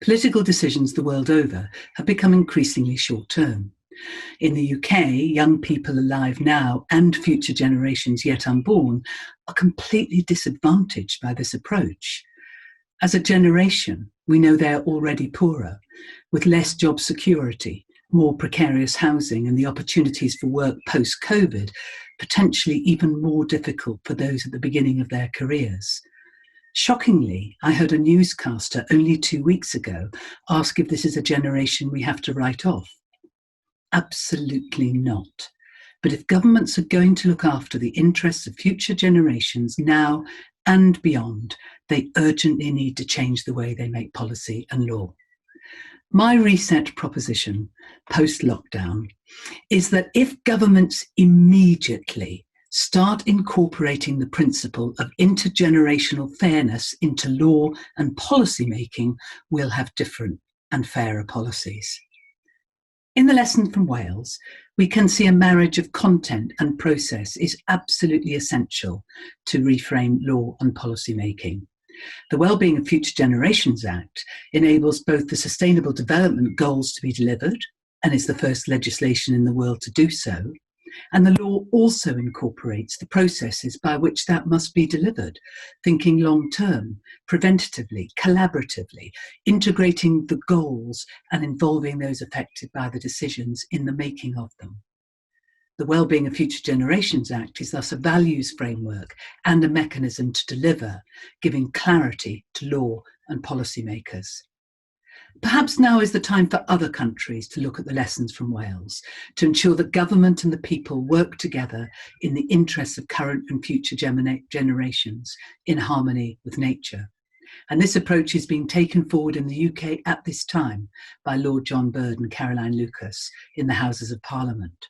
Political decisions the world over have become increasingly short-term. In the UK, young people alive now and future generations yet unborn are completely disadvantaged by this approach. As a generation, we know they're already poorer, with less job security, more precarious housing, and the opportunities for work post-COVID potentially even more difficult for those at the beginning of their careers. Shockingly, I heard a newscaster only 2 weeks ago ask if this is a generation we have to write off. Absolutely not. But if governments are going to look after the interests of future generations now and beyond, they urgently need to change the way they make policy and law. My reset proposition post-lockdown is that if governments immediately start incorporating the principle of intergenerational fairness into law and policy making, we'll have different and fairer policies. In the lesson from Wales, we can see a marriage of content and process is absolutely essential to reframe law and policy making. The Wellbeing of Future Generations Act enables both the Sustainable Development Goals to be delivered, and is the first legislation in the world to do so, and the law also incorporates the processes by which that must be delivered, thinking long-term, preventatively, collaboratively, integrating the goals and involving those affected by the decisions in the making of them. The Wellbeing of Future Generations Act is thus a values framework and a mechanism to deliver, giving clarity to law and policymakers. Perhaps now is the time for other countries to look at the lessons from Wales, to ensure that government and the people work together in the interests of current and future generations in harmony with nature. And this approach is being taken forward in the UK at this time by Lord John Bird and Caroline Lucas in the Houses of Parliament.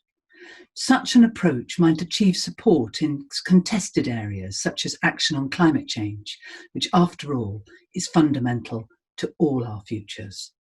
Such an approach might achieve support in contested areas such as action on climate change, which after all is fundamental to all our futures.